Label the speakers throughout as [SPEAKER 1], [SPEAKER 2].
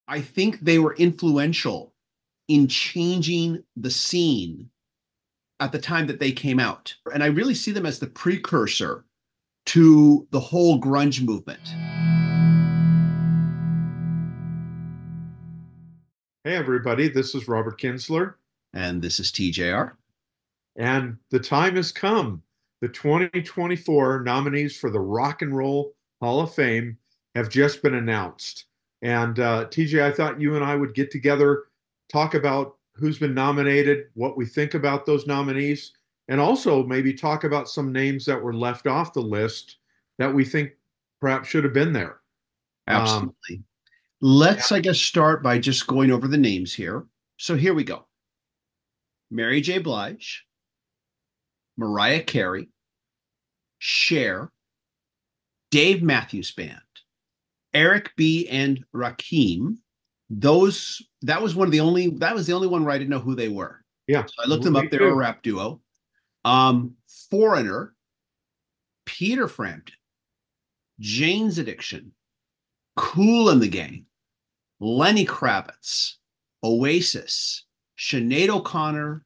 [SPEAKER 1] I think they were influential in changing the scene at the time that they came out. And I really see them as the precursor to the whole grunge movement.
[SPEAKER 2] Hey, everybody, this is Robert Kinsler,
[SPEAKER 1] And this is TJR.
[SPEAKER 2] and the time has come. The 2024 nominees for the Rock and Roll Hall of Fame have just been announced. And TJ, I thought you and I would get together, talk about who's been nominated, what we think about those nominees, and also maybe talk about some names that were left off the list that we think perhaps should have been there. Um,
[SPEAKER 1] Absolutely. Let's, I guess, start by just going over the names here. So here we go: Mary J. Blige, Mariah Carey, Cher, Dave Matthews Band, Eric B. and Rakim. Those that was one of the only that was the only one where I didn't know who they were.
[SPEAKER 2] yeah,
[SPEAKER 1] So I looked them
[SPEAKER 2] me
[SPEAKER 1] up. They're a
[SPEAKER 2] too.
[SPEAKER 1] rap duo. Foreigner, Peter Frampton, Jane's Addiction, Cool and the Gang, Lenny Kravitz, Oasis, Sinead O'Connor,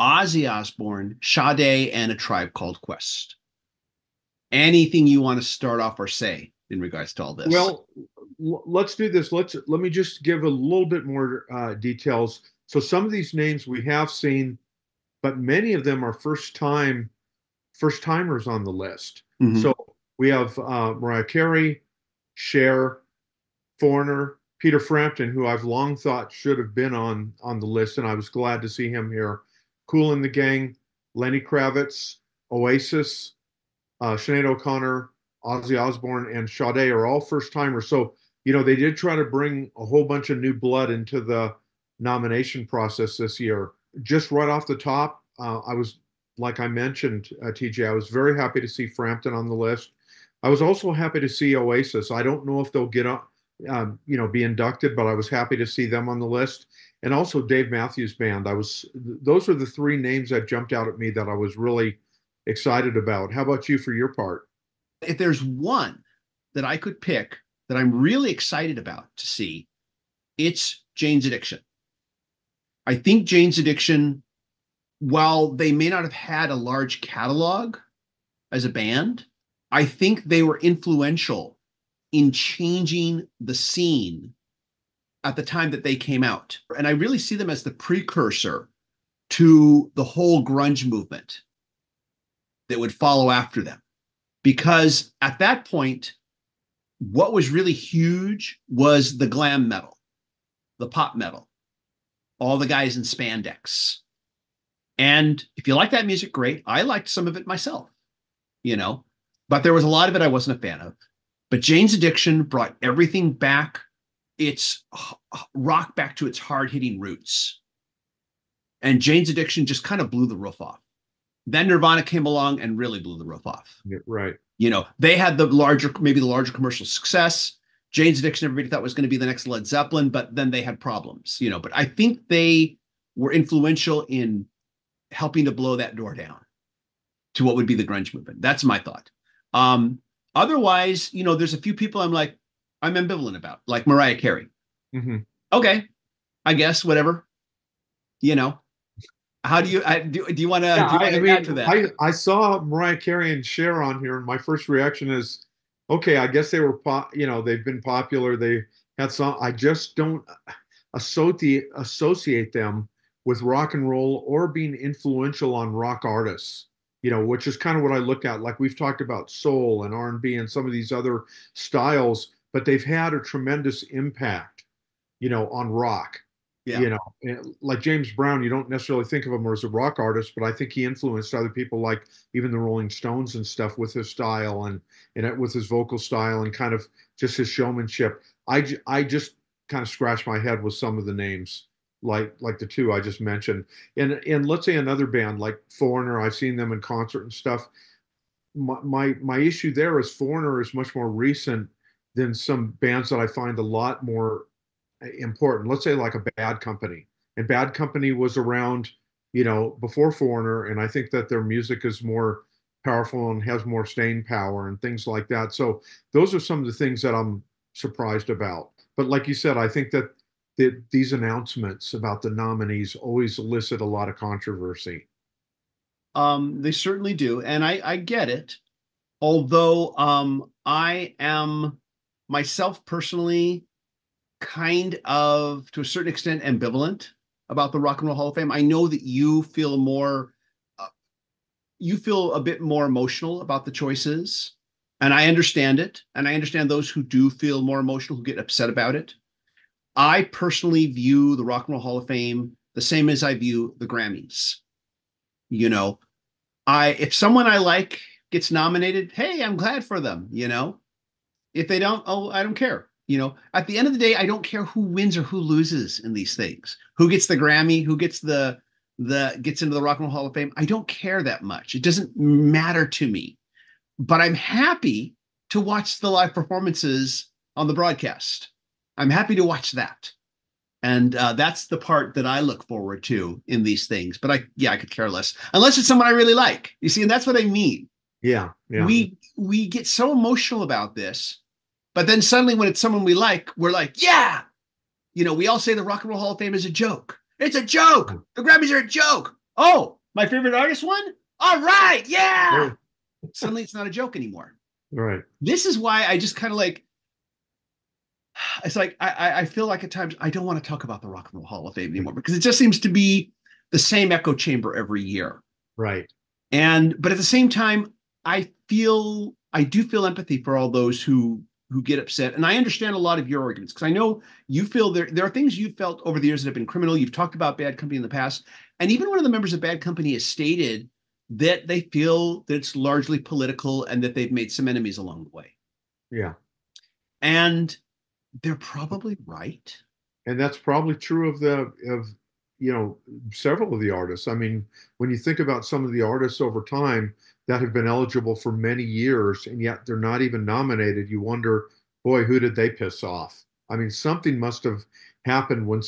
[SPEAKER 1] Ozzy Osbourne, Sade, and A Tribe Called Quest. Anything you want to start off or say in regards to all this?
[SPEAKER 2] Well, let's do this. Let me just give a little bit more details. So some of these names we have seen, but many of them are first timers on the list.
[SPEAKER 1] Mm-hmm.
[SPEAKER 2] So we have Mariah Carey, Cher, Foreigner, Peter Frampton, who I've long thought should have been on the list, and I was glad to see him here. Cool and the Gang, Lenny Kravitz, Oasis, Sinead O'Connor, Ozzy Osbourne, and Sade are all first timers. So, they did try to bring a whole bunch of new blood into the nomination process this year. Just right off the top, I was, like I mentioned, TJ, I was very happy to see Frampton on the list. I was also happy to see Oasis. I don't know if they'll get on, be inducted, but I was happy to see them on the list. And also Dave Matthews Band. Those are the three names that jumped out at me that I was really excited about. How about you for your part?
[SPEAKER 1] If there's one that I could pick that I'm really excited about to see, it's Jane's Addiction. I think Jane's Addiction, while they may not have had a large catalog as a band, I think they were influential in changing the scene at the time that they came out. And I really see them as the precursor to the whole grunge movement that would follow after them. Because at that point, what was really huge was the glam metal, the pop metal, all the guys in spandex. And if you like that music, great. I liked some of it myself, you know, but there was a lot of it I wasn't a fan of. But Jane's Addiction brought everything back, its rock back to its hard hitting roots. And Jane's Addiction just kind of blew the roof off. Then Nirvana came along and really blew the roof off.
[SPEAKER 2] Yeah, right.
[SPEAKER 1] They had maybe the larger commercial success. Jane's Addiction, everybody thought was going to be the next Led Zeppelin, but then they had problems, But I think they were influential in helping to blow that door down to what would be the grunge movement. That's my thought. Otherwise, there's a few people I'm ambivalent about, like Mariah Carey.
[SPEAKER 2] Hmm.
[SPEAKER 1] Okay, I guess whatever. You know, how do you want to
[SPEAKER 2] Yeah,
[SPEAKER 1] do you want
[SPEAKER 2] I
[SPEAKER 1] to add to
[SPEAKER 2] mean,
[SPEAKER 1] that?
[SPEAKER 2] I saw Mariah Carey and Cher on here, and my first reaction is, okay, I guess they've been popular. They had some. I just don't associate them with rock and roll or being influential on rock artists. Which is kind of what I look at. Like we've talked about soul and R&B and some of these other styles, but they've had a tremendous impact, on rock.
[SPEAKER 1] Yeah.
[SPEAKER 2] Like James Brown, you don't necessarily think of him as a rock artist, but I think he influenced other people like even the Rolling Stones and stuff with his style and with his vocal style and kind of just his showmanship. I just kind of scratch my head with some of the names like the two I just mentioned. And let's say another band like Foreigner, I've seen them in concert and stuff. My issue there is Foreigner is much more recent than some bands that I find a lot more important. Let's say like a Bad Company. And Bad Company was around, before Foreigner, and I think that their music is more powerful and has more staying power and things like that. So those are some of the things that I'm surprised about. But like you said, I think that that these announcements about the nominees always elicit a lot of controversy.
[SPEAKER 1] They certainly do, and I get it. Although I am myself personally kind of, to a certain extent, ambivalent about the Rock and Roll Hall of Fame. I know that uh, you feel a bit more emotional about the choices, and I understand it. And I understand those who do feel more emotional, who get upset about it. I personally view the Rock and Roll Hall of Fame the same as I view the Grammys. You know, if someone I like gets nominated, hey, I'm glad for them. If they don't, oh, I don't care. At the end of the day, I don't care who wins or who loses in these things. Who gets the Grammy, who gets the gets into the Rock and Roll Hall of Fame. I don't care that much. It doesn't matter to me. But I'm happy to watch the live performances on the broadcast. I'm happy to watch that. And that's the part that I look forward to in these things. But I could care less unless it's someone I really like. You see, and that's what I mean.
[SPEAKER 2] Yeah, yeah,
[SPEAKER 1] We get so emotional about this, but then suddenly when it's someone we like, we're like, yeah. We all say the Rock and Roll Hall of Fame is a joke. It's a joke. The Grammys are a joke. Oh, my favorite artist won? All right, yeah.
[SPEAKER 2] right,
[SPEAKER 1] Suddenly it's not a joke anymore.
[SPEAKER 2] right.
[SPEAKER 1] This is why I just kind of like, it's like I feel like at times I don't want to talk about the Rock and Roll Hall of Fame anymore because it just seems to be the same echo chamber every year.
[SPEAKER 2] Right.
[SPEAKER 1] But at the same time, I do feel empathy for all those who get upset, and I understand a lot of your arguments because I know you feel there are things you've felt over the years that have been criminal. You've talked about Bad Company in the past, and even one of the members of Bad Company has stated that they feel that it's largely political and that they've made some enemies along the way.
[SPEAKER 2] Yeah.
[SPEAKER 1] And they're probably right.
[SPEAKER 2] And that's probably true of you know several of the artists. I mean, when you think about some of the artists over time that have been eligible for many years and yet they're not even nominated, you wonder, boy, who did they piss off? I mean, something must have happened when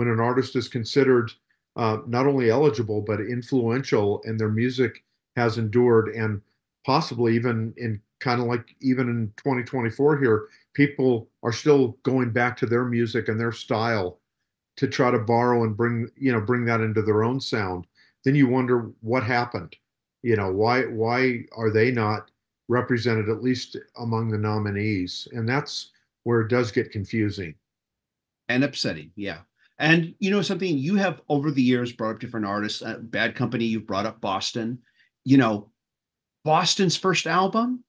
[SPEAKER 2] an artist is considered not only eligible but influential, and their music has endured, and possibly even in kind of like even in 2024 here, people are still going back to their music and their style to try to borrow and bring that into their own sound. Then you wonder what happened. Why are they not represented at least among the nominees? And that's where it does get confusing.
[SPEAKER 1] And upsetting. Yeah. And something, you have over the years brought up different artists. Bad Company, you've brought up Boston. You know, Boston's first album,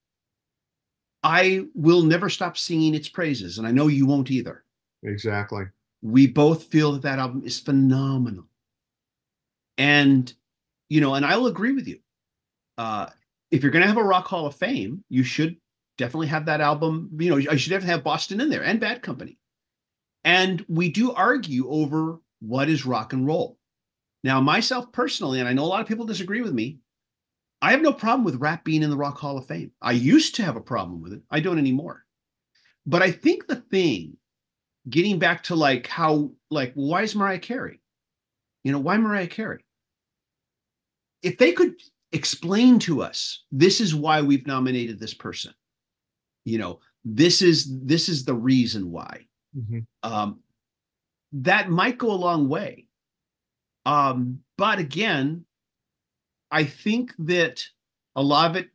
[SPEAKER 1] I will never stop singing its praises, and I know you won't either.
[SPEAKER 2] Exactly.
[SPEAKER 1] We both feel that that album is phenomenal. And and I will agree with you. Uh, if you're going to have a Rock Hall of Fame, you should definitely have that album. I should definitely have Boston in there and Bad Company. And we do argue over what is rock and roll. Now, myself personally, and I know a lot of people disagree with me, I have no problem with rap being in the Rock Hall of Fame. I used to have a problem with it. I don't anymore. But I think the thing, getting back to why is Mariah Carey? Why Mariah Carey? If they could explain to us, this is why we've nominated this person. This is the reason why.
[SPEAKER 2] Mm-hmm.
[SPEAKER 1] Um, that might go a long way. But again, I think that a lot of it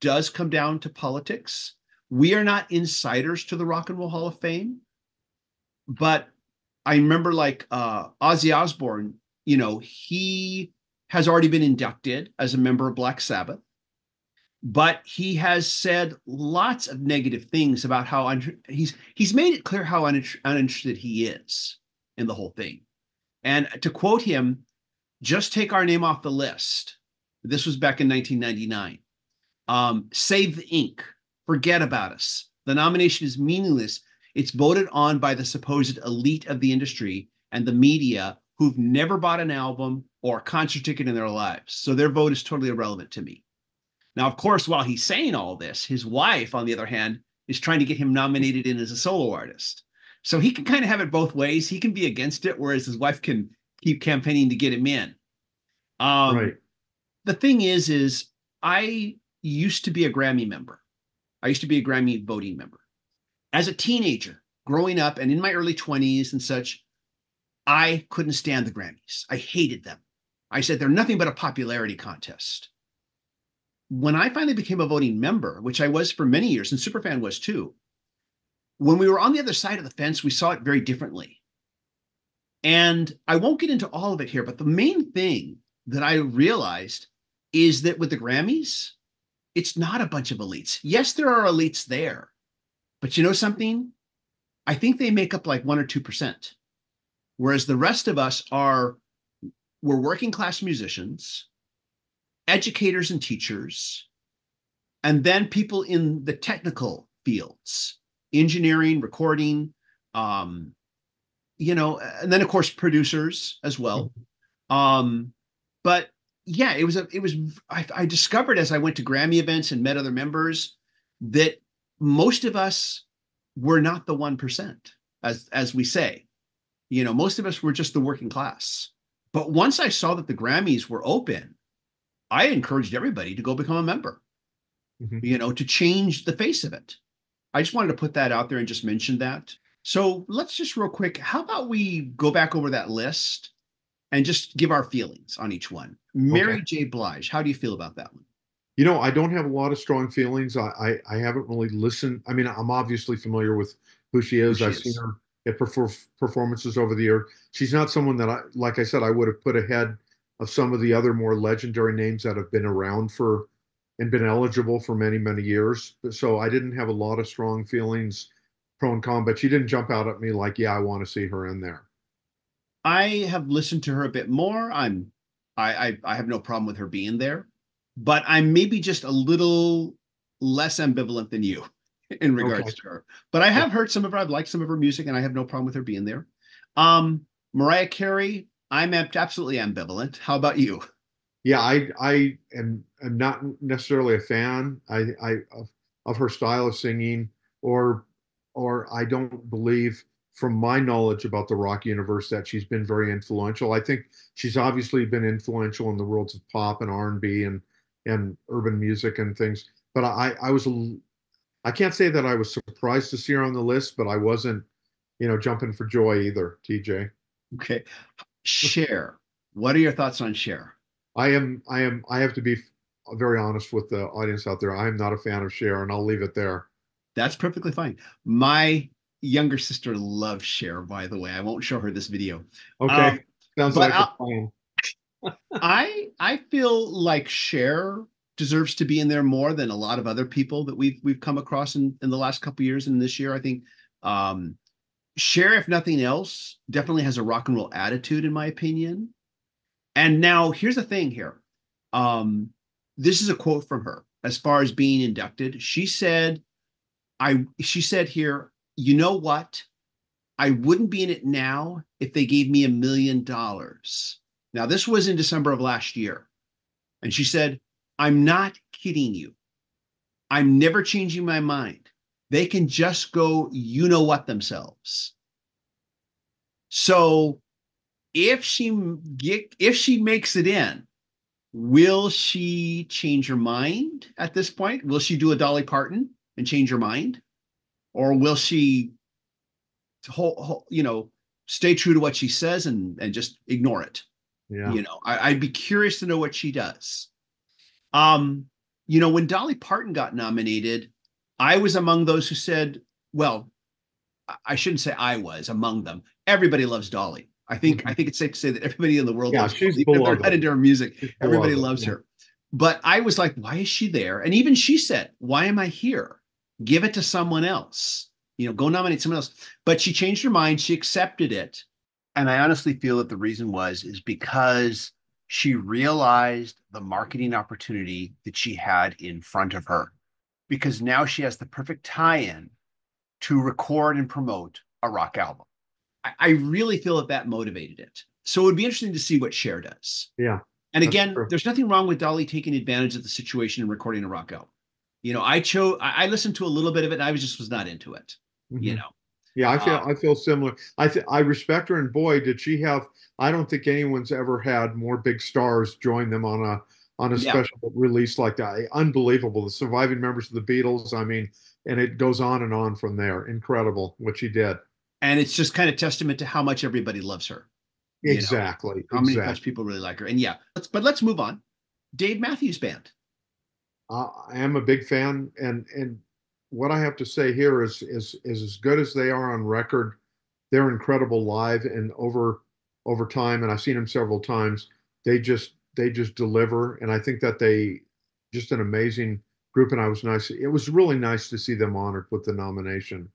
[SPEAKER 1] does come down to politics. We are not insiders to the Rock and Roll Hall of Fame, but I remember Ozzy Osbourne, he has already been inducted as a member of Black Sabbath, but he has said lots of negative things about how he's made it clear how uninterested he is in the whole thing. And to quote him, just take our name off the list. This was back in 1999. Save the ink. Forget about us. The nomination is meaningless. It's voted on by the supposed elite of the industry and the media who've never bought an album or a concert ticket in their lives. So their vote is totally irrelevant to me. Now, of course, while he's saying all this, his wife, on the other hand, is trying to get him nominated in as a solo artist. So he can kind of have it both ways. He can be against it, whereas his wife can keep campaigning to get him in.
[SPEAKER 2] Right.
[SPEAKER 1] The thing is I used to be a Grammy member. I used to be a Grammy voting member. As a teenager, growing up and in my early 20s and such, I couldn't stand the Grammys. I hated them. I said they're nothing but a popularity contest. When I finally became a voting member, which I was for many years, and Superfan was too, when we were on the other side of the fence, we saw it very differently. And I won't get into all of it here, but the main thing that I realized is that with the Grammys, it's not a bunch of elites. Yes, there are elites there, but you know something? I think they make up like 1 or 2%. Whereas the rest of us we're working class musicians, educators and teachers, and then people in the technical fields, engineering, recording, um, and then of course producers as well. Um, but yeah, I discovered as I went to Grammy events and met other members that most of us were not the 1%, as we say. Most of us were just the working class. But once I saw that the Grammys were open, I encouraged everybody to go become a member,
[SPEAKER 2] Mhm.
[SPEAKER 1] to change the face of it. I just wanted to put that out there and just mention that. So let's just real quick, how about we go back over that list and just give our feelings on each one?
[SPEAKER 2] Okay.
[SPEAKER 1] Mary J. Blige, how do you feel about that one?
[SPEAKER 2] I don't have a lot of strong feelings. I haven't really listened. I mean, I'm obviously familiar with who she
[SPEAKER 1] Who
[SPEAKER 2] is.
[SPEAKER 1] she
[SPEAKER 2] I've seen
[SPEAKER 1] is.
[SPEAKER 2] her at performances over the year. She's not someone that like I said, I would have put ahead of some of the other more legendary names that have been around for and been eligible for many, many years. So I didn't have a lot of strong feelings pro and con, but she didn't jump out at me like, yeah, I want to see her in there.
[SPEAKER 1] I have listened to her a bit more. I have no problem with her being there, but I'm maybe just a little less ambivalent than you in regards
[SPEAKER 2] Okay.
[SPEAKER 1] to her. But I
[SPEAKER 2] Okay.
[SPEAKER 1] have heard some of her. I've liked some of her music, and I have no problem with her being there. Mariah Carey, I'm absolutely ambivalent. How about you?
[SPEAKER 2] Yeah, I am not necessarily a fan of her style of singing, or I don't believe, from my knowledge about the rock universe, that she's been very influential. I think she's obviously been influential in the worlds of pop and R&B and urban music and things. But I can't say that I was surprised to see her on the list, but I wasn't, jumping for joy either, TJ.
[SPEAKER 1] Okay, Cher. What are your thoughts on Cher?
[SPEAKER 2] I have to be very honest with the audience out there. I am not a fan of Cher, and I'll leave it there.
[SPEAKER 1] That's perfectly fine. My younger sister loves Cher, by the way. I won't show her this video.
[SPEAKER 2] Okay.
[SPEAKER 1] Um,
[SPEAKER 2] Sounds
[SPEAKER 1] but
[SPEAKER 2] like a
[SPEAKER 1] I,
[SPEAKER 2] plan.
[SPEAKER 1] I feel like Cher deserves to be in there more than a lot of other people that we've come across in the last couple of years and this year. I think um, Cher, if nothing else, definitely has a rock and roll attitude, in my opinion. And now here's the thing here. Um, this is a quote from her as far as being inducted. She said here, you know what? I wouldn't be in it now if they gave me $1 million. Now, this was in December of last year. And she said, I'm not kidding you. I'm never changing my mind. They can just go, you know what, themselves. So if she makes it in, will she change her mind at this point? Will she do a Dolly Parton and change her mind? Or will she stay true to what she says and just ignore it?
[SPEAKER 2] Yeah.
[SPEAKER 1] I'd be curious to know what she does. Um, when Dolly Parton got nominated, I was among those who said, well, I shouldn't say I was among them. Everybody loves Dolly. I
[SPEAKER 2] Mhm.
[SPEAKER 1] think it's safe to say that everybody in the world
[SPEAKER 2] Yeah,
[SPEAKER 1] loves
[SPEAKER 2] she's
[SPEAKER 1] Dolly. Even if they're not
[SPEAKER 2] beloved.
[SPEAKER 1] into her music,
[SPEAKER 2] She's
[SPEAKER 1] everybody
[SPEAKER 2] beloved.
[SPEAKER 1] loves
[SPEAKER 2] Yeah.
[SPEAKER 1] her. But I was like, why is she there? And even she said, why am I here? Give it to someone else. Go nominate someone else. But she changed her mind. She accepted it. And I honestly feel that the reason is because she realized the marketing opportunity that she had in front of her. Because now she has the perfect tie-in to record and promote a rock album. I really feel that motivated it. So it would be interesting to see what Cher does.
[SPEAKER 2] Yeah,
[SPEAKER 1] And
[SPEAKER 2] that's
[SPEAKER 1] again,
[SPEAKER 2] true.
[SPEAKER 1] there's nothing wrong with Dolly taking advantage of the situation and recording a rock album. I listened to a little bit of it and was not into it, you
[SPEAKER 2] Hmm.
[SPEAKER 1] know.
[SPEAKER 2] Yeah,
[SPEAKER 1] Um,
[SPEAKER 2] I feel similar. I respect her, and boy, did she have. I don't think anyone's ever had more big stars join them on a
[SPEAKER 1] yeah,
[SPEAKER 2] special release like that. Unbelievable. The surviving members of the Beatles. I mean, and it goes on from there. Incredible what she did.
[SPEAKER 1] And it's just kind of testament to how much everybody loves her. You know,
[SPEAKER 2] Exactly,
[SPEAKER 1] how much
[SPEAKER 2] exactly.
[SPEAKER 1] people really like her. And yeah, let's move on. Dave Matthews Band.
[SPEAKER 2] I am a big fan, and what I have to say here is as good as they are on record, they're incredible live and over time. And I've seen them several times. They just deliver, and I think that they just an amazing group. And I was nice. It was really nice to see them honored with the nomination.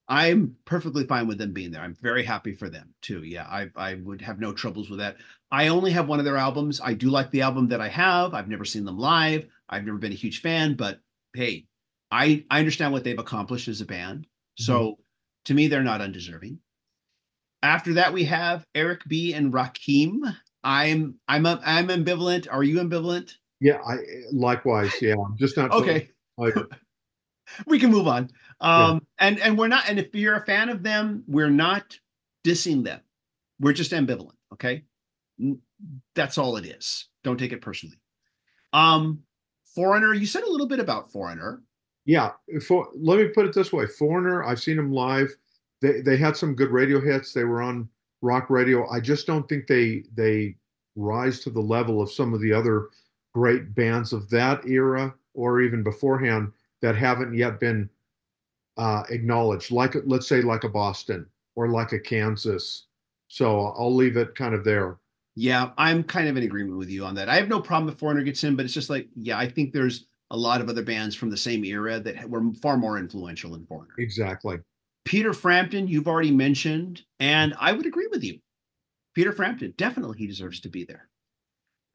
[SPEAKER 1] I'm perfectly fine with them being there. I'm very happy for them too. Yeah, I would have no troubles with that. I only have one of their albums. I do like the album that I have. I've never seen them live. I've never been a huge fan, but hey, I understand what they've accomplished as a band.
[SPEAKER 2] Mhm.
[SPEAKER 1] So to me, they're not undeserving. After that, we have Eric B and Rakim. I'm ambivalent. Are you ambivalent?
[SPEAKER 2] Yeah, I likewise. Yeah, I'm just not so
[SPEAKER 1] Okay,
[SPEAKER 2] familiar.
[SPEAKER 1] we can move on.
[SPEAKER 2] Yeah,
[SPEAKER 1] And we're not. And if you're a fan of them, we're not dissing them. We're just ambivalent. Okay, that's all it is. Don't take it personally. Um, Foreigner. You said a little bit about Foreigner.
[SPEAKER 2] yeah. Let me put it this way: Foreigner, I've seen them live. They had some good radio hits. They were on rock radio. I just don't think they rise to the level of some of the other great bands of that era or even beforehand that haven't yet been acknowledged. Like let's say like a Boston or like a Kansas. So I'll leave it kind of there.
[SPEAKER 1] Yeah, I'm kind of in agreement with you on that. I have no problem if Foreigner gets in, but it's just like, yeah, I think there's a lot of other bands from the same era that were far more influential than Foreigner.
[SPEAKER 2] Exactly.
[SPEAKER 1] Peter Frampton, you've already mentioned, and I would agree with you. Peter Frampton, definitely he deserves to be there.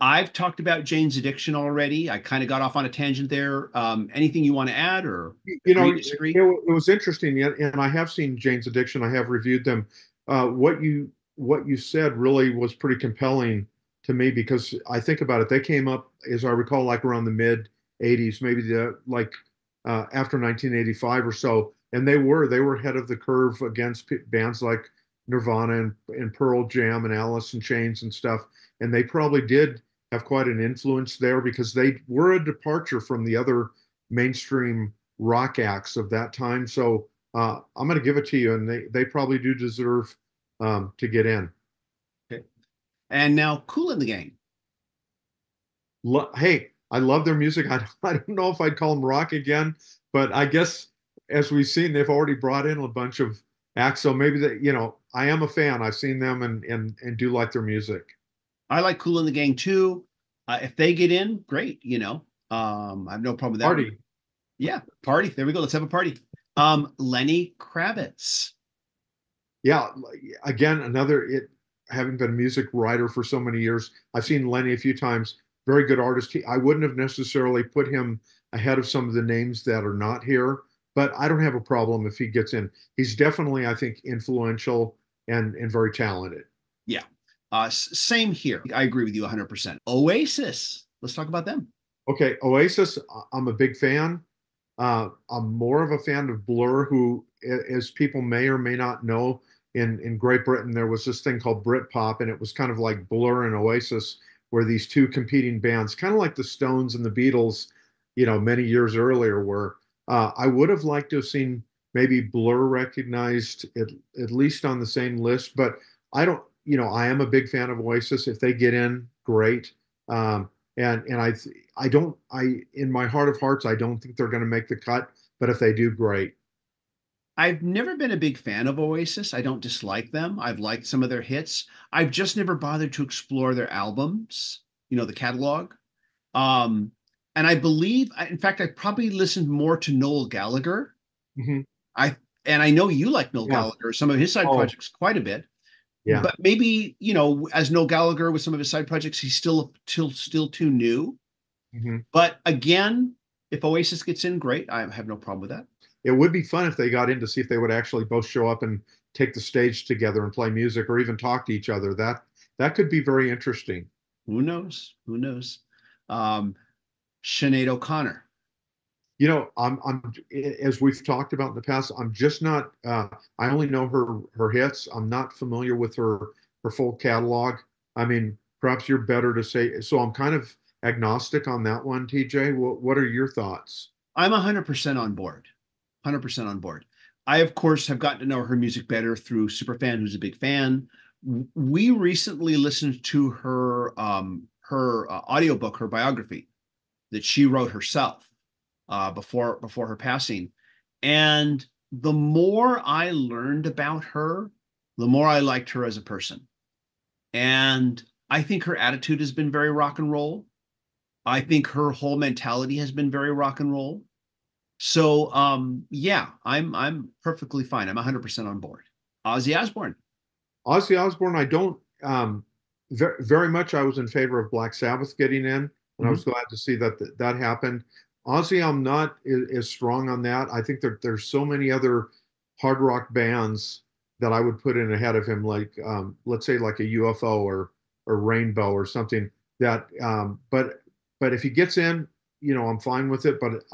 [SPEAKER 1] I've talked about Jane's Addiction already. I kind of got off on a tangent there. Anything you want to add or
[SPEAKER 2] You know,
[SPEAKER 1] agree,
[SPEAKER 2] it
[SPEAKER 1] disagree?
[SPEAKER 2] was interesting, and I have seen Jane's Addiction. I have reviewed them. What you said really was pretty compelling to me because I think about it. They came up, as I recall, like around the mid '80s, maybe after 1985 or so, and they were ahead of the curve against bands like Nirvana and Pearl Jam and Alice in Chains and stuff. And they probably did have quite an influence there because they were a departure from the other mainstream rock acts of that time. So I'm going to give it to you, and they probably do deserve to get in.
[SPEAKER 1] Okay. And now Cool in the Gang.
[SPEAKER 2] Hey, I love their music. I don't know if I'd call them rock again, but I guess as we've seen, they've already brought in a bunch of acts. So maybe that, I am a fan. I've seen them and do like their music.
[SPEAKER 1] I like Cool in the Gang too. If they get in, great. I have no problem with that.
[SPEAKER 2] Party.
[SPEAKER 1] Yeah, party. There we go. Let's have a party. Lenny Kravitz.
[SPEAKER 2] Yeah, again, having been a music writer for so many years, I've seen Lenny a few times. Very good artist. I wouldn't have necessarily put him ahead of some of the names that are not here, but I don't have a problem if he gets in. He's definitely, I think, influential and very talented.
[SPEAKER 1] Yeah. Same here. I agree with you 100%. Oasis. Let's talk about them.
[SPEAKER 2] Okay, Oasis, I'm a big fan. I'm more of a fan of Blur, who, as people may or may not know, in Great Britain, there was this thing called Britpop, and it was kind of like Blur and Oasis, where these two competing bands, kind of like the Stones and the Beatles, many years earlier, were. I would have liked to have seen maybe Blur recognized at least on the same list, but I don't, I am a big fan of Oasis. If they get in, great. And I don't I in my heart of hearts I don't think they're going to make the cut, but if they do, great.
[SPEAKER 1] I've never been a big fan of Oasis. I don't dislike them. I've liked some of their hits. I've just never bothered to explore their albums, the catalog. Um, and I believe, in fact, I probably listened more to Noel Gallagher.
[SPEAKER 2] Hmm.
[SPEAKER 1] I and I know you like Noel
[SPEAKER 2] Yeah.
[SPEAKER 1] Gallagher, some of his side
[SPEAKER 2] Oh,
[SPEAKER 1] projects quite a bit.
[SPEAKER 2] yeah.
[SPEAKER 1] But maybe, as Noel Gallagher with some of his side projects, he's still too new.
[SPEAKER 2] Hmm.
[SPEAKER 1] But again, if Oasis gets in, great. I have no problem with that.
[SPEAKER 2] It would be fun if they got in to see if they would actually both show up and take the stage together and play music or even talk to each other. That could be very interesting.
[SPEAKER 1] Who knows? Who knows? Um, Sinead O'Connor.
[SPEAKER 2] I'm as we've talked about in the past. I'm just not. I only know her hits. I'm not familiar with her full catalog. I mean, perhaps you're better to say. So I'm kind of agnostic on that one, TJ. What are your thoughts?
[SPEAKER 1] I'm 100% on board. 100% on board. I, of course, have gotten to know her music better through Superfan, who's a big fan. We recently listened to her audiobook, her biography that she wrote herself before her passing. And the more I learned about her, the more I liked her as a person. And I think her attitude has been very rock and roll. I think her whole mentality has been very rock and roll. So yeah, I'm perfectly fine. I'm 100% on board. Ozzy Osbourne.
[SPEAKER 2] Ozzy Osbourne, I don't very much. I was in favor of Black Sabbath getting in, and I
[SPEAKER 1] Mhm.
[SPEAKER 2] was glad to see that happened. Ozzy, I'm not as strong on that. I think there's so many other hard rock bands that I would put in ahead of him, like let's say like a UFO or Rainbow or something. That, but if he gets in, I'm fine with it. But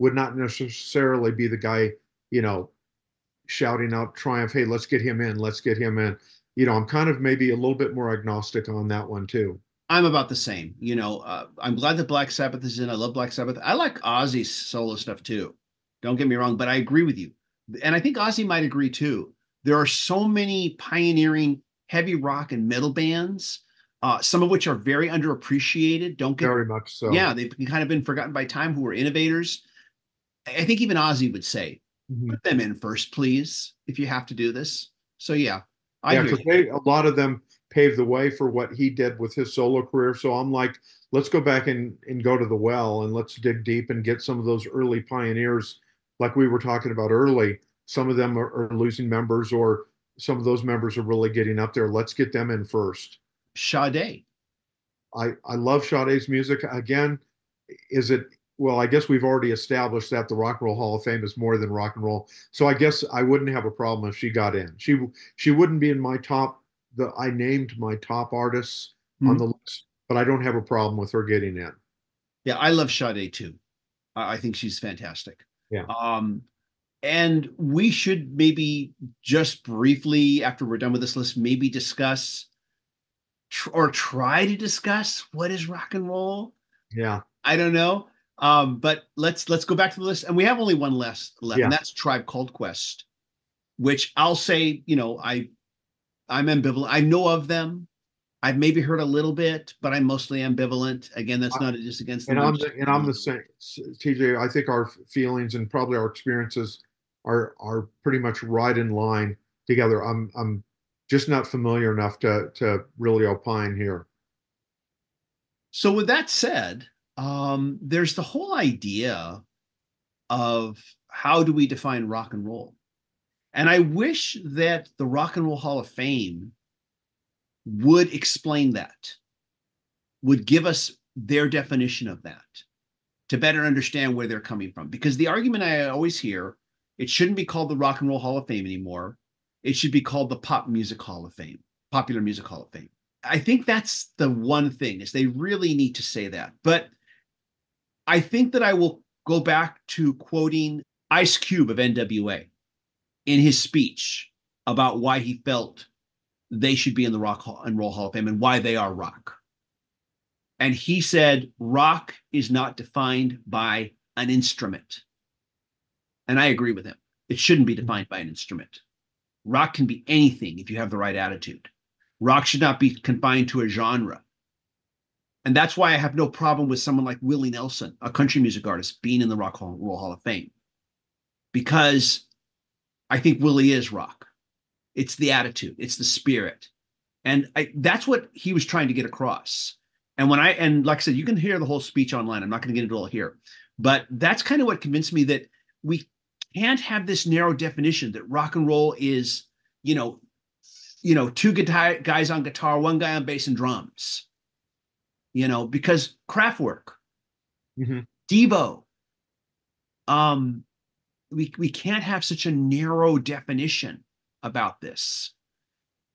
[SPEAKER 2] would not necessarily be the guy, you know, shouting out triumph, hey, let's get him in, let's get him in. I'm kind of maybe a little bit more agnostic on that one too.
[SPEAKER 1] I'm about the same. I'm glad that Black Sabbath is in. I love Black Sabbath. I like Ozzy's solo stuff too. Don't get me wrong, but I agree with you. And I think Ozzy might agree too. There are so many pioneering heavy rock and metal bands, some of which are very underappreciated. Don't get,
[SPEAKER 2] Very much so.
[SPEAKER 1] yeah, they've kind of been forgotten by time, who are innovators. I think even Ozzy would say,
[SPEAKER 2] Mhm.
[SPEAKER 1] put them in first, please, if you have to do this. So yeah, I
[SPEAKER 2] Yeah,
[SPEAKER 1] hear
[SPEAKER 2] because
[SPEAKER 1] you.
[SPEAKER 2] a lot of them paved the way for what he did with his solo career. So I'm like, let's go back and go to the well and let's dig deep and get some of those early pioneers, like we were talking about early. Some of them are losing members, or some of those members are really getting up there. Let's get them in first.
[SPEAKER 1] Sade.
[SPEAKER 2] I love Sade's music. Again, is it, well, I guess we've already established that the Rock and Roll Hall of Fame is more than rock and roll. So I guess I wouldn't have a problem if she got in. She wouldn't be in my top, the I named my top artists on
[SPEAKER 1] Hmm.
[SPEAKER 2] the list, but I don't have a problem with her getting in.
[SPEAKER 1] Yeah, I love Sade too. I think she's fantastic.
[SPEAKER 2] Yeah.
[SPEAKER 1] Um, and we should maybe just briefly, after we're done with this list, maybe discuss or try to discuss what is rock and roll.
[SPEAKER 2] Yeah.
[SPEAKER 1] I don't know. But let's go back to the list, and we have only one left, and
[SPEAKER 2] Yeah.
[SPEAKER 1] that's Tribe Called Quest, which I'll say, I'm ambivalent. I know of them. I've maybe heard a little bit, but I'm mostly ambivalent. Again, that's not just against them. They're just
[SPEAKER 2] And I'm the same, TJ. I think our feelings and probably our experiences are pretty much right in line together. I'm just not familiar enough to really opine here.
[SPEAKER 1] so. With that said, there's the whole idea of how do we define rock and roll, and I wish that the Rock and Roll Hall of Fame would explain that, would give us their definition of that to better understand where they're coming from. Because the argument I always hear, it shouldn't be called the Rock and Roll Hall of Fame anymore. It should be called the Pop Music Hall of Fame, Popular Music Hall of Fame. I think that's the one thing, is they really need to say that. But I think that I will go back to quoting Ice Cube of NWA in his speech about why he felt they should be in the Rock and Roll Hall of Fame and why they are rock. And he said, rock is not defined by an instrument. And I agree with him. It shouldn't be defined by an instrument. Rock can be anything if you have the right attitude. Rock should not be confined to a genre. And that's why I have no problem with someone like Willie Nelson, a country music artist, being in the Rock and Roll Hall of Fame, because I think Willie is rock. It's the attitude, it's the spirit. And that's what he was trying to get across. And like I said, you can hear the whole speech online. I'm not going to get into it all here, but that's kind of what convinced me that we can't have this narrow definition that rock and roll is, you know, two guys on guitar, one guy on bass and drums, because Kraftwerk,
[SPEAKER 2] Mhm.
[SPEAKER 1] Devo, um, we can't have such a narrow definition about this.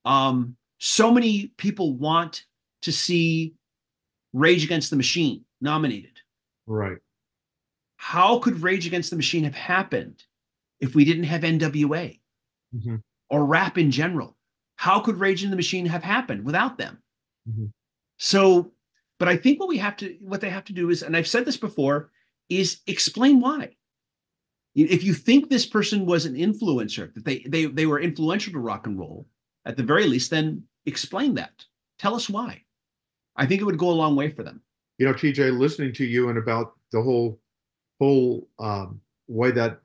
[SPEAKER 1] So many people want to see Rage Against the Machine nominated.
[SPEAKER 2] Right.
[SPEAKER 1] How could Rage Against the Machine have happened if we didn't have NWA
[SPEAKER 2] Mhm.
[SPEAKER 1] or rap in general? How could Rage Against the Machine have happened without them?
[SPEAKER 2] Mhm.
[SPEAKER 1] So, but I think what they have to do is, and I've said this before, is explain why. If you think this person was an influencer, that they were influential to rock and roll, at the very least, then explain that. Tell us why. I think it would go a long way for them.
[SPEAKER 2] TJ, listening to you and about the whole way that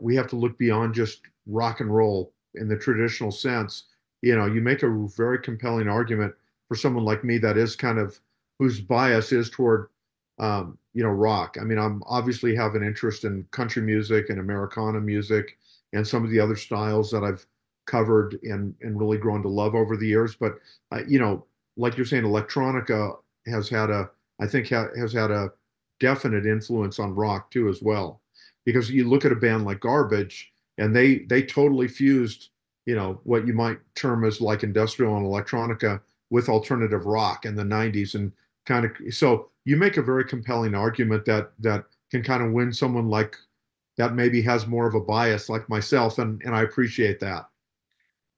[SPEAKER 2] we have to look beyond just rock and roll in the traditional sense. You make a very compelling argument for someone like me that is kind of whose bias is toward rock. I mean, I'm obviously have an interest in country music and Americana music and some of the other styles that I've covered and really grown to love over the years. But like you're saying, electronica has had I think has had a definite influence on rock too as well, because you look at a band like Garbage and they totally fused what you might term as like industrial and electronica with alternative rock in the 90s, and kind of so you make a very compelling argument that can kind of win someone like that maybe has more of a bias like myself, and I appreciate that.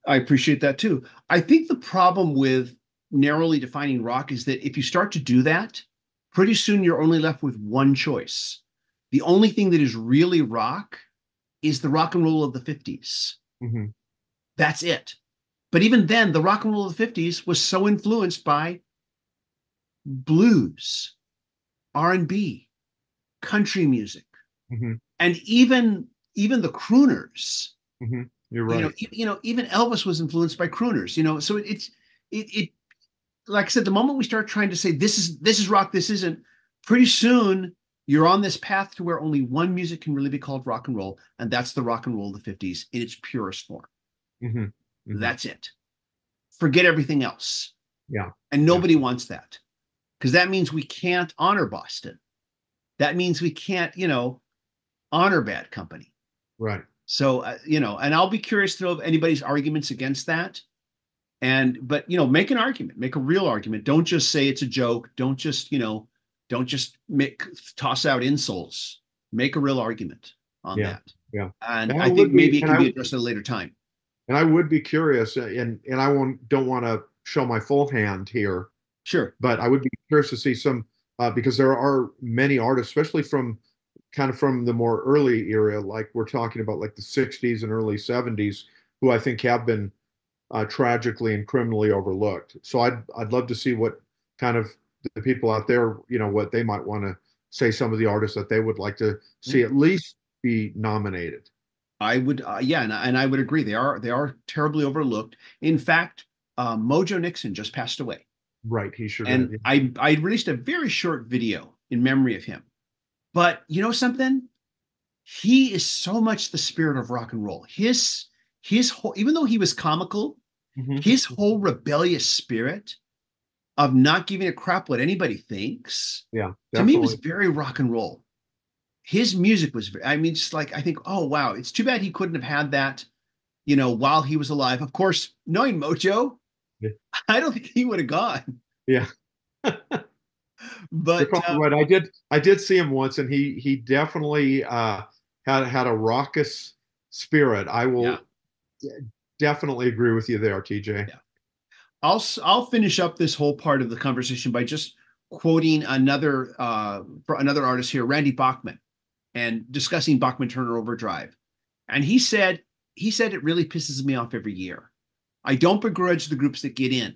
[SPEAKER 1] I appreciate that too. I think the problem with narrowly defining rock is that if you start to do that, pretty soon you're only left with one choice. The only thing that is really rock is the rock and roll of the 50s.
[SPEAKER 2] Mm-hmm.
[SPEAKER 1] That's it. But even then, the rock and roll of the 50s was so influenced by blues, R&B, country music,
[SPEAKER 2] Mm-hmm.
[SPEAKER 1] and even the crooners.
[SPEAKER 2] Mm-hmm. You're right.
[SPEAKER 1] Even Elvis was influenced by crooners. So it like I said, the moment we start trying to say this is rock, this isn't, pretty soon you're on this path to where only one music can really be called rock and roll, and that's the rock and roll of the 50s in its purest form.
[SPEAKER 2] Mm-hmm. Mm-hmm.
[SPEAKER 1] That's it. Forget everything else.
[SPEAKER 2] Yeah.
[SPEAKER 1] And nobody wants that, because that means we can't honor Boston. That means we can't, honor Bad Company.
[SPEAKER 2] Right.
[SPEAKER 1] So, and I'll be curious to know if anybody's arguments against that. But make an argument, make a real argument. Don't just say it's a joke. Don't just toss out insults. Make a real argument on
[SPEAKER 2] Yeah.
[SPEAKER 1] that.
[SPEAKER 2] Yeah.
[SPEAKER 1] And
[SPEAKER 2] And I
[SPEAKER 1] I think
[SPEAKER 2] would be,
[SPEAKER 1] maybe it can be addressed at a later time.
[SPEAKER 2] and I would be curious, and I don't want to show my full hand here,
[SPEAKER 1] Sure.
[SPEAKER 2] but I would be curious to see some because there are many artists, especially from kind of from the more early era, like we're talking about like the 60s and early 70s, who I think have been tragically and criminally overlooked. So I'd love to see what kind of the people out there, what they might want to say, some of the artists that they would like to see at least be nominated.
[SPEAKER 1] I would, yeah, and I would agree. They are terribly overlooked. In fact, Mojo Nixon just passed away,
[SPEAKER 2] Right, he sure did.
[SPEAKER 1] and I released a very short video in memory of him. But you know something? He is so much the spirit of rock and roll. His whole, even though he was comical,
[SPEAKER 2] Mhm.
[SPEAKER 1] his whole rebellious spirit of not giving a crap what anybody thinks,
[SPEAKER 2] Yeah,
[SPEAKER 1] to me was
[SPEAKER 2] definitely.
[SPEAKER 1] very rock and roll. His music was, I mean, just like, I think, oh wow, it's too bad he couldn't have had that, while he was alive. Of course, knowing Mojo,
[SPEAKER 2] Yeah.
[SPEAKER 1] I don't think he would have gone.
[SPEAKER 2] Yeah. You're
[SPEAKER 1] But
[SPEAKER 2] probably right. I did see him once, and he definitely had a raucous spirit. I
[SPEAKER 1] yeah,
[SPEAKER 2] will definitely agree with you there, TJ.
[SPEAKER 1] yeah. I'll finish up this whole part of the conversation by just quoting another artist here, Randy Bachman, and discussing Bachman Turner Overdrive. And he said it really pisses me off every year. I don't begrudge the groups that get in,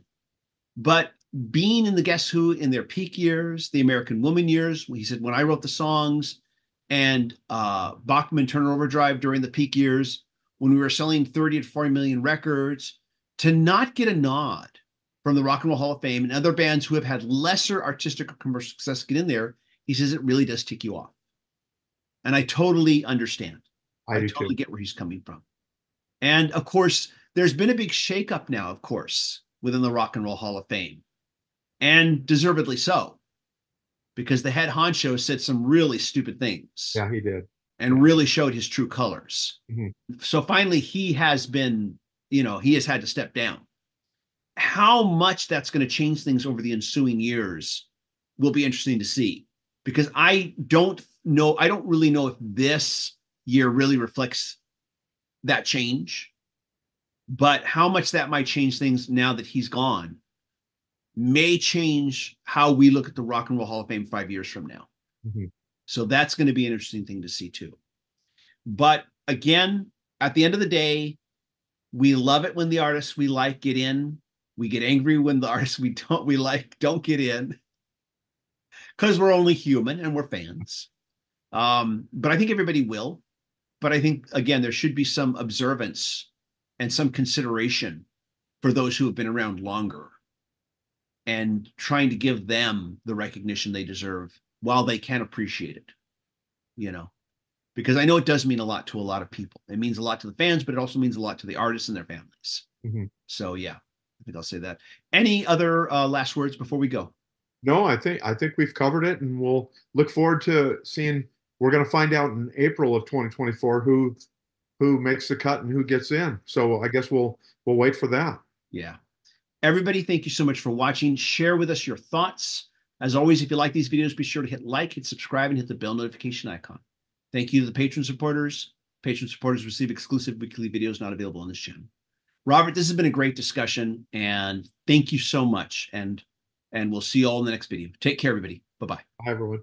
[SPEAKER 1] but being in the Guess Who in their peak years, the American Woman years, he said when I wrote the songs, and Bachman Turner Overdrive during the peak years when we were selling 30 to 40 million records, to not get a nod from the Rock and Roll Hall of Fame and other bands who have had lesser artistic or commercial success get in there, he says it really does tick you off. And I totally understand.
[SPEAKER 2] I
[SPEAKER 1] I
[SPEAKER 2] do
[SPEAKER 1] totally
[SPEAKER 2] too.
[SPEAKER 1] get where he's coming from. And of course, there's been a big shakeup now, of course, within the Rock and Roll Hall of Fame, and deservedly so, because the head honcho said some really stupid things
[SPEAKER 2] Yeah, he did.
[SPEAKER 1] and
[SPEAKER 2] Yeah.
[SPEAKER 1] really showed his true colors.
[SPEAKER 2] Mhm.
[SPEAKER 1] So finally, he has had to step down. How much that's going to change things over the ensuing years will be interesting to see, because I don't really know if this year really reflects that change, but how much that might change things now that he's gone may change how we look at the Rock and Roll Hall of Fame 5 years from now.
[SPEAKER 2] Mhm.
[SPEAKER 1] So that's going to be an interesting thing to see too. But again, at the end of the day, we love it when the artists we like get in. We get angry when the artists we like don't get in, because we're only human and we're fans. But I think everybody will. But I think again, there should be some observance and some consideration for those who have been around longer, and trying to give them the recognition they deserve while they can appreciate it, you know, because I know it does mean a lot to a lot of people. It means a lot to the fans, but it also means a lot to the artists and their families.
[SPEAKER 2] Mm-hmm.
[SPEAKER 1] So yeah, I think I'll say that. Any other last words before we go?
[SPEAKER 2] No, I think we've covered it, and we'll look forward to seeing. We're going to find out in April of 2024 who makes the cut and who gets in. So I guess we'll wait for that.
[SPEAKER 1] Yeah. Everybody, thank you so much for watching. Share with us your thoughts. As always, if you like these videos, be sure to hit like, hit subscribe, and hit the bell notification icon. Thank you to the patron supporters. Patron supporters receive exclusive weekly videos not available on this channel. Robert, this has been a great discussion, and thank you so much. And we'll see you all in the next video. Take care, everybody. Bye-bye.
[SPEAKER 2] Hi, everyone.